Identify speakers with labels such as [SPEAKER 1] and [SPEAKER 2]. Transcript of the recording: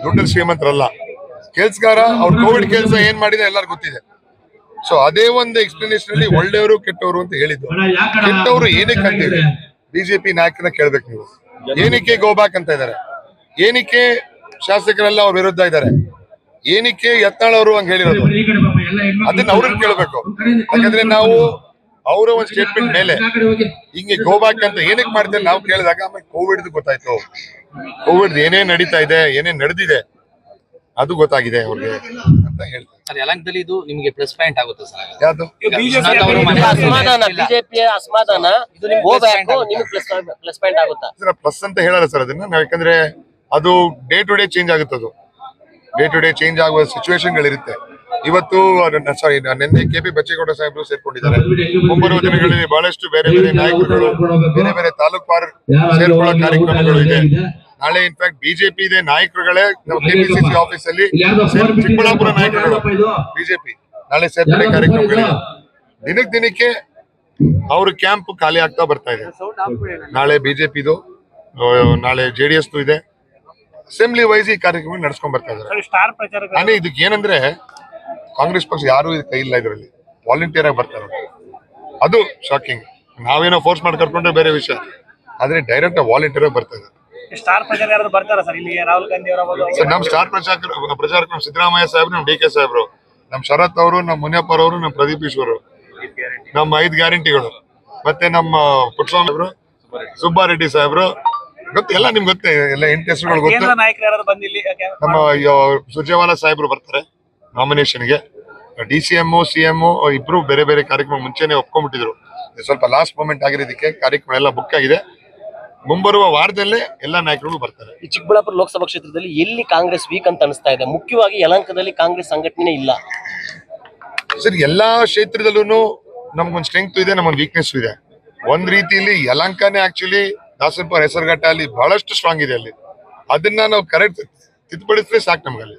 [SPEAKER 1] ದುಡ್ಡು ಶ್ರೀಮಂತರಲ್ಲ, ಕೆಲ್ಸಗಾರ. ಅವ್ರ ಕೋವಿಡ್ ಕೆಲಸ ಏನ್ ಮಾಡಿದೆ ಎಲ್ಲರಿಗೂ ಗೊತ್ತಿದೆ. ಸೊ ಅದೇ ಒಂದು ಎಕ್ಸ್ಪ್ಲನೇಷನ್ ಅಲ್ಲಿ ಒಳ್ಳೆಯವರು ಕೆಟ್ಟವರು ಅಂತ ಹೇಳಿದ್ರು. ಕೆಟ್ಟವರು ಏನಕ್ಕೆ ಅಂತೀವಿ? ಬಿಜೆಪಿ ನಾಯಕರನ್ನ ಕೇಳ್ಬೇಕು ನೀವು. ಏನಕ್ಕೆ ಗೋ ಬ್ಯಾಕ್ ಅಂತ ಇದಾರೆ? ಏನಕ್ಕೆ ಶಾಸಕರೆಲ್ಲ ಅವ್ರ ವಿರುದ್ಧ ಇದ್ದಾರೆ? ಏನಕ್ಕೆ ಯತ್ನಾಳ್ ಅವರು ಹಂಗ ಹೇಳಿರೋದು? ಅದನ್ನ ಅವ್ರನ್ನ ಕೇಳ್ಬೇಕು. ಯಾಕಂದ್ರೆ ನಾವು ಅವರ ಒಂದು ಸ್ಟೇಟ್ಮೆಂಟ್ ಮೇಲೆ ಹಿಂಗೆ ಗೋ ಬ್ಯಾಕ್ ಅಂತ ಏನಕ್ಕೆ ಮಾಡ್ತಾರೆ ನಾವು ಕೇಳಿದಾಗ ಆಮೇಲೆ ಕೋವಿಡ್ ಗೊತ್ತಾಯ್ತು. ಕೋವಿಡ್ ಏನೇನ್ ನಡೀತಾ ಇದೆ, ಏನೇನ್ ನಡೆದಿದೆ ಅದು ಗೊತ್ತಾಗಿದೆ ಅವ್ರಿಗೆ ಅಂತ ಹೇಳ್ತಾರೆ.
[SPEAKER 2] ಯಲಹಂಕದಲ್ಲಿ ಇದು ನಿಮಗೆ ಪ್ಲಸ್ ಪಾಯಿಂಟ್ ಆಗುತ್ತೆ ಸರ್?
[SPEAKER 1] ಯಾವುದು?
[SPEAKER 3] ಬಿಜೆಪಿಯ ಅಸಮಾಧಾನ ಪ್ಲಸ್ ಪಾಯಿಂಟ್ ಆಗುತ್ತಾ?
[SPEAKER 1] ಪ್ಲಸ್ ಅಂತ ಹೇಳಲ್ಲ ಸರ್ ಅದನ್ನ ನಾವು. ಯಾಕಂದ್ರೆ ಅದು ಡೇ ಟು ಡೇ ಚೇಂಜ್ ಆಗುತ್ತದು. ಡೇ ಟು ಡೇ ಚೇಂಜ್ ಆಗುವ ಸಿಚುವೇಶನ್ಗಳಿರುತ್ತೆ. ಇವತ್ತು ಸಾರಿ ನಿನ್ನೆ KP ಬಚ್ಚೇಗೌಡ ಸಾಹೇಬರು ಸೇರ್ಕೊಂಡಿದ್ದಾರೆ. ಮುಂಬರುವ ದಿನಗಳಲ್ಲಿ ಬಹಳಷ್ಟು ಬೇರೆ ಬೇರೆ ನಾಯಕರುಗಳು ಬೇರೆ ಬೇರೆ ತಾಲೂಕು ಸೇರ್ಕೊಳ್ಳೋ ಕಾರ್ಯಕ್ರಮಗಳು ಇದೆ. ನಾಳೆ ಇನ್ಫ್ಯಾಕ್ಟ್ ಬಿಜೆಪಿ ಇದೆ ನಾಯಕರುಗಳೇ ನಮ್ಮ KPCC ಆಫೀಸ್ ಅಲ್ಲಿ ಚಿಕ್ಕಬಳ್ಳಾಪುರ ನಾಯಕರುಗಳು ಬಿಜೆಪಿ ನಾಳೆ ಸೇರ್ಪಡೆ ಕಾರ್ಯಕ್ರಮಗಳಿದೆ. ದಿನಕ್ಕೆ ಅವ್ರ ಕ್ಯಾಂಪ್ ಖಾಲಿ ಆಗ್ತಾ ಬರ್ತಾ ಇದೆ. ನಾಳೆ ಬಿಜೆಪಿದು, ನಾಳೆ JDS ಇದೆ. ಅಸೆಂಬ್ಲಿ ವೈಸ್ ಈ ಕಾರ್ಯಕ್ರಮ ನಡ್ಸ್ಕೊಂಡ್ ಬರ್ತಾ ಇದ್ದಾರೆ. ನಾನೇ ಇದಕ್ಕೆ ಏನಂದ್ರೆ ಕಾಂಗ್ರೆಸ್ ಪಕ್ಷ ಯಾರು ಕೈ ಇಲ್ಲ, ಇದರಲ್ಲಿ ವಾಲಂಟಿಯರ್ ಆಗಿ ಬರ್ತಾರೆ. ಅದು ಶಾಕಿಂಗ್. ನಾವೇನೋ ಫೋರ್ಸ್ ಮಾಡಿ ಕರ್ಕೊಂಡ್ರೆ ಬೇರೆ ವಿಷಯ, ಆದ್ರೆ ಡೈರೆಕ್ಟ್ ವಾಲಂಟಿಯರ್ ಆಗಿ ಬರ್ತಾ ಇದ್ದಾರೆ. ನಮ್ ಸ್ಟಾರ್ ಪ್ರಚಾರಕರು ನಮ್ ಸಿದ್ದರಾಮಯ್ಯ ಸಾಹೇಬ್ರು, ನಮ್ DK ಸಾಹೇಬ್ರು, ನಮ್ ಶರತ್ ಅವರು, ನಮ್ ಮುನಿಯಪ್ಪ ಅವರು, ನಮ್ ಪ್ರದೀಪ್ ಈಶ್ವರು, ನಮ್ಮ 5 ಗ್ಯಾರಂಟಿಗಳು, ಮತ್ತೆ ನಮ್ಮ ಪುಟ್ಟಸ್ವಾಮಿ ಅವರು, ಸುಬ್ಬಾರೆಡ್ಡಿ ಸಾಹೇಬ್ರು, ಗೊತ್ತು ಎಲ್ಲ ನಿಮ್ಗೆ ಗೊತ್ತೇ, ಎಲ್ಲ 8 ಹೆಸರುಗಳು ಗೊತ್ತು. ನಮ್ಮ ಸುರ್ಜೇವಾಲಾ ಸಾಹೇಬ್ರು ಬರ್ತಾರೆ ನಾಮಿನೇಷನ್ಗೆ. DCM CM ಇಬ್ರು ಬೇರೆ ಬೇರೆ ಕಾರ್ಯಕ್ರಮ ಮುಂಚೆನೆ ಒಪ್ಕೊಂಡ್ಬಿಟ್ಟಿದ್ರು. ಸ್ವಲ್ಪ ಲಾಸ್ಟ್ ಮೂಮೆಂಟ್ ಆಗಿರೋದಕ್ಕೆ ಕಾರ್ಯಕ್ರಮ ಎಲ್ಲ ಬುಕ್ ಆಗಿದೆ. ಮುಂಬರುವ ವಾರದಲ್ಲೇ ಎಲ್ಲಾ ನಾಯಕರು ಬರ್ತಾರೆ.
[SPEAKER 3] ಈ ಚಿಕ್ಕಬಳ್ಳಾಪುರ ಲೋಕಸಭಾ ಕ್ಷೇತ್ರದಲ್ಲಿ ಎಲ್ಲಿ ಕಾಂಗ್ರೆಸ್ ವೀಕ್ ಅಂತ ಅನಿಸ್ತಾ ಇದೆ? ಮುಖ್ಯವಾಗಿ ಯಲಹಂಕದಲ್ಲಿ ಕಾಂಗ್ರೆಸ್ ಸಂಘಟನೆ ಇಲ್ಲ
[SPEAKER 1] ಸರ್. ಎಲ್ಲಾ ಕ್ಷೇತ್ರದಲ್ಲೂ ನಮ್ಗೊಂದು ಸ್ಟ್ರೆಂತ್ ಇದೆ, ನಮ್ಗೊಂದು ವೀಕ್ನೆಸ್ ಇದೆ. ಒಂದ್ ರೀತಿಯಲ್ಲಿ ಯಲಹಂಕನೇ ಆಕ್ಚುಲಿ ದಾಸರಪುರ ಹೆಸರುಘಟ್ಟ ಅಲ್ಲಿ ಬಹಳಷ್ಟು ಸ್ಟ್ರಾಂಗ್ ಇದೆ. ಅಲ್ಲಿ ಅದನ್ನ ನಾವು ಕರೆಕ್ಟ್ ತಿದ್ದುಪಡಿಸಿದ್ರೆ ಸಾಕು ನಮ್ಗಲ್ಲಿ.